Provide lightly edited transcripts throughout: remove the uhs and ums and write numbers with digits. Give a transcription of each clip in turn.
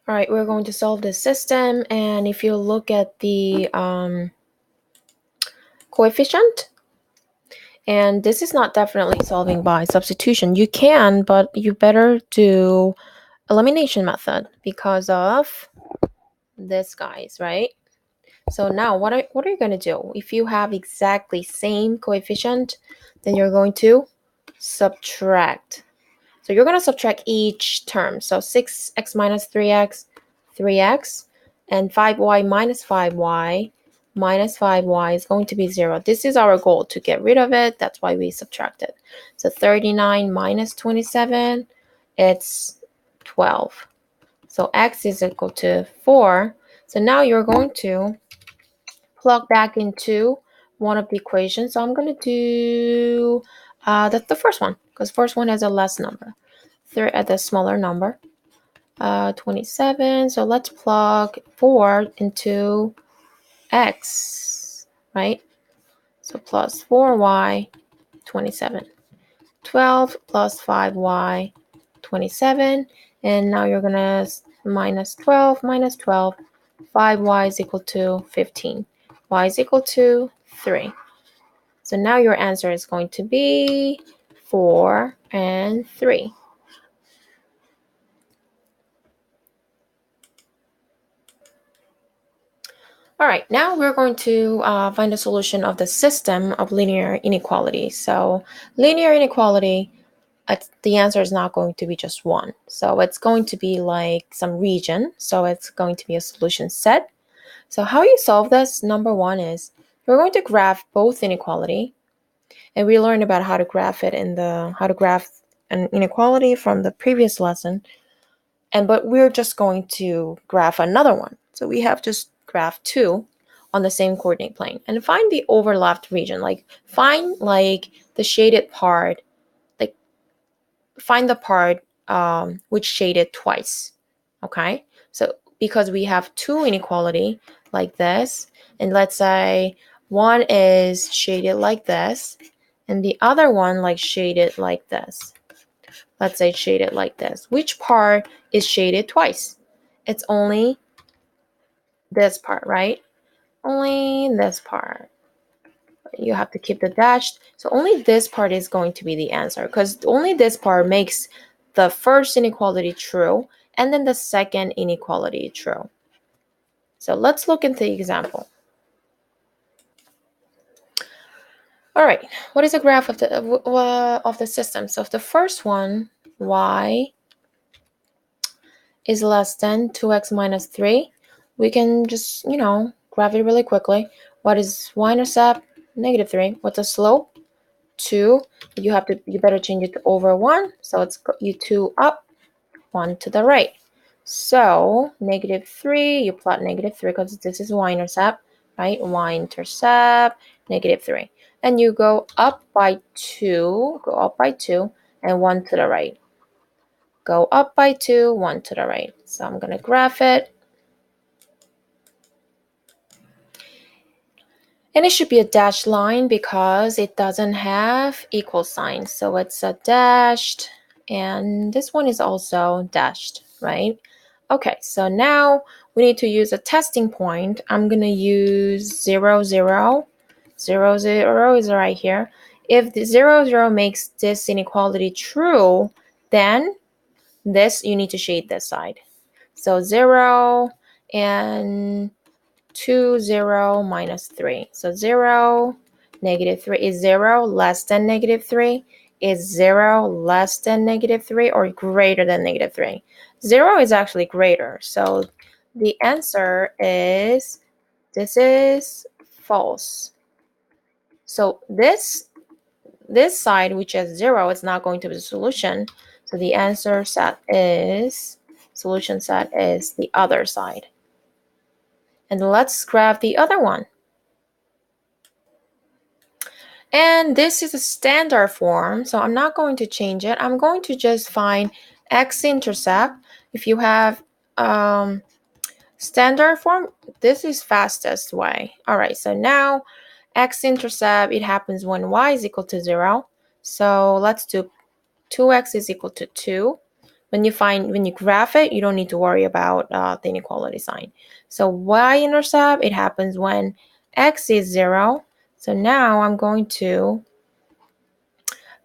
All right, we're going to solve this system, and if you look at the coefficient, and this is not definitely solving by substitution. You can, but you better do elimination method because of this guys, right? So now what are you going to do? If you have exactly same coefficient, then you're going to subtract. So you're going to subtract each term. So 6x minus 3x, 3x, and 5y minus 5y minus 5y is going to be 0. This is our goal, to get rid of it. That's why we subtracted. So 39 minus 27, it's 12. So x is equal to 4. So now you're going to plug back into one of the equations. So I'm going to do the first one, because first one has a less number. At the smaller number, 27. So let's plug 4 into x, right? So plus 4y, 27. 12 plus 5y, 27. And now you're going to minus 12 minus 12. 5y is equal to 15. Y is equal to 3. So now your answer is going to be 4 and 3. All right, now we're going to find a solution of the system of linear inequality. So linear inequality, the answer is not going to be just one. So it's going to be like some region. So it's going to be a solution set. So how you solve this, number one is you're going to graph both inequality. And we learned about how to graph it in how to graph an inequality from the previous lesson. But we're just going to graph another one. So we have just graph 2 on the same coordinate plane and find the overlapped region. Like find like the shaded part, like find the part which shaded twice. Okay, so because we have two inequality like this, and let's say one is shaded like this and the other one like shaded like this. Let's say shaded like this. Which part is shaded twice? It's only this part, right? Only this part. You have to keep the dashed. So only this part is going to be the answer, because only this part makes the first inequality true and then the second inequality true. So let's look into the example. All right, what is a graph of the system? So if the first one, y is less than 2x minus 3, we can just, graph it really quickly. What is y-intercept? Negative 3. What's the slope? 2. You better change it to over 1. So it's you 2 up, 1 to the right. So negative 3, you plot negative 3 because this is y-intercept, right? Y-intercept, negative 3. And you go up by 2, and 1 to the right. Go up by 2, 1 to the right. So I'm going to graph it. And it should be a dashed line because it doesn't have equal sign. So it's a dashed, and this one is also dashed, right? Okay, so now we need to use a testing point. I'm going to use 0, 0. 0, 0 is right here. If the 0, 0 makes this inequality true, then this, you need to shade this side. So 0 and 2, 0, minus 3. So 0, negative 3. Is 0 less than negative 3? Is 0 less than negative 3 or greater than negative 3? 0 is actually greater. So the answer is, this is false. So this side, which is 0, is not going to be the solution. So the answer set is, solution set is the other side. And let's graph the other one. And this is a standard form, so I'm not going to change it. I'm going to just find x-intercept. If you have standard form, this is fastest way. All right, so now x-intercept, it happens when y is equal to 0. So let's do 2x is equal to 2 when you graph it, you don't need to worry about the inequality sign. So y-intercept, it happens when x is 0. So now I'm going to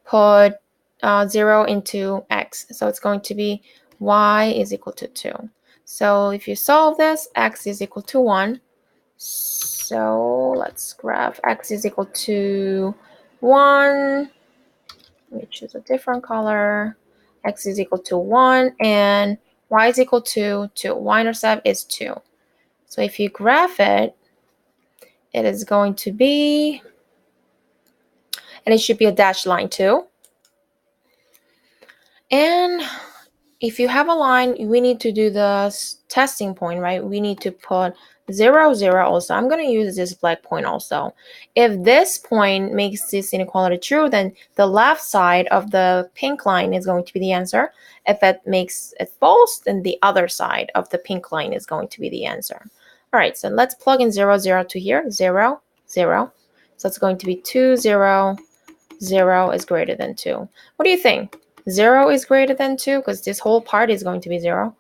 put 0 into x. So it's going to be y is equal to 2. So if you solve this, x is equal to 1. So let's graph x is equal to 1. Let me choose a different color. X is equal to 1 and y is equal to 2. Y-intercept is 2. So if you graph it, it is going to be, and it should be a dashed line too. And if you have a line, we need to do the testing point, right? We need to put 0, 0 also. I'm going to use this black point also. If this point makes this inequality true, then the left side of the pink line is going to be the answer. If it makes it false, then the other side of the pink line is going to be the answer. All right, so let's plug in 0, 0 to here. 0, 0. So it's going to be 2, 0, 0 is greater than 2. What do you think? 0 is greater than 2 because this whole part is going to be 0.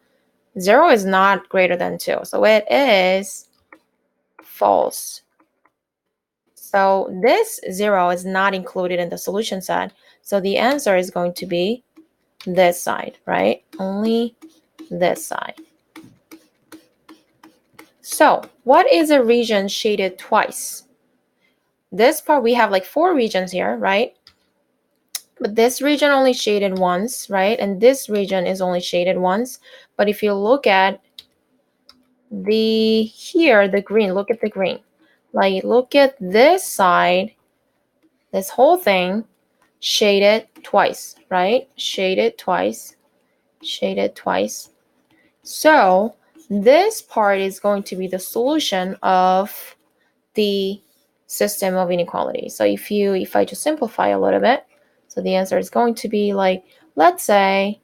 0 is not greater than 2, so it is false. So this 0 is not included in the solution set, so the answer is going to be this side, right? Only this side. So what is a region shaded twice? This part, we have like 4 regions here, right? But this region only shaded once, right? And this region is only shaded once. But if you look at the green, look at the green. Like, look at this side, this whole thing, shaded twice, right? Shaded twice, shaded twice. So this part is going to be the solution of the system of inequality. So if I just simplify a little bit, so the answer is going to be like, let's say,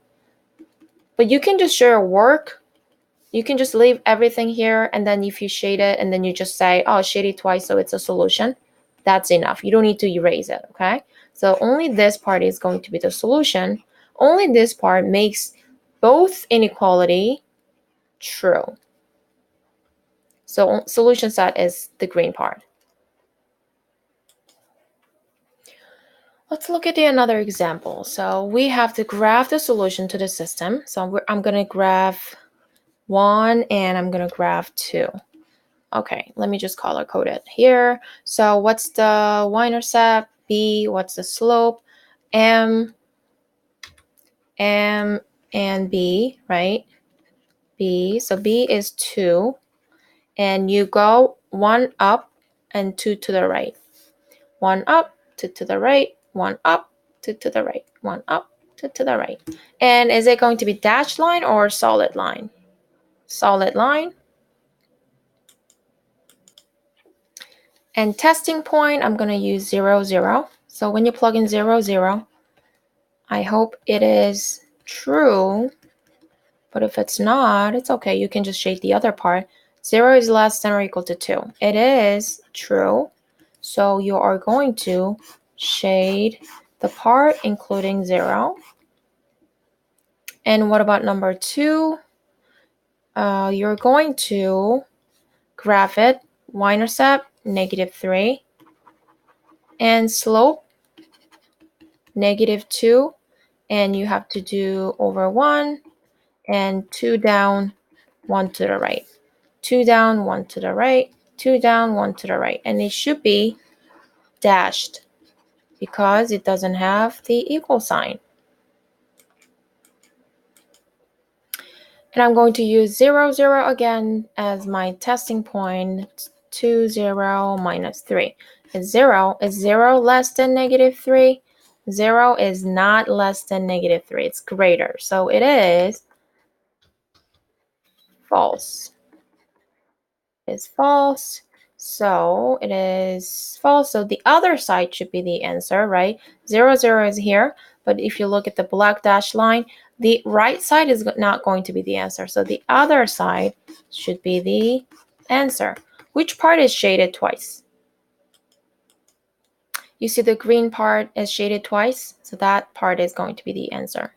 but you can just share work. You can just leave everything here, and then if you shade it, and then you just say, oh, shade it twice, so it's a solution. That's enough. You don't need to erase it, okay? So only this part is going to be the solution. Only this part makes both inequality true. So solution set is the green part. Let's look at another example. So we have to graph the solution to the system. So I'm going to graph 1 and I'm going to graph 2. Okay, let me just color code it here. So what's the y-intercept? B. What's the slope? M, and B, right? B. So B is 2. And you go 1 up and 2 to the right. 1 up, 2 to the right, 1 up, 2 to the right, 1 up, 2 to the right. And is it going to be dashed line or solid line? Solid line. And testing point, I'm going to use 0, 0. So when you plug in 0, 0, I hope it is true. But if it's not, it's okay. You can just shade the other part. 0 is less than or equal to 2. It is true. So you are going to shade the part including 0. And what about number 2? You're going to graph it, y-intercept, -3, and slope, -2, and you have to do over 1, and 2 down, 1 to the right. 2 down, 1 to the right, 2 down, 1 to the right. And it should be dashed because it doesn't have the equal sign. And I'm going to use 0, 0 again as my testing point. 2, 0, -3. Is 0 less than -3? 0 is not less than -3. It's greater. So it is false. It's false. So it is false. So the other side should be the answer, right? 0, 0 is here. But if you look at the black dashed line, the right side is not going to be the answer. So the other side should be the answer. Which part is shaded twice? You see the green part is shaded twice. So that part is going to be the answer.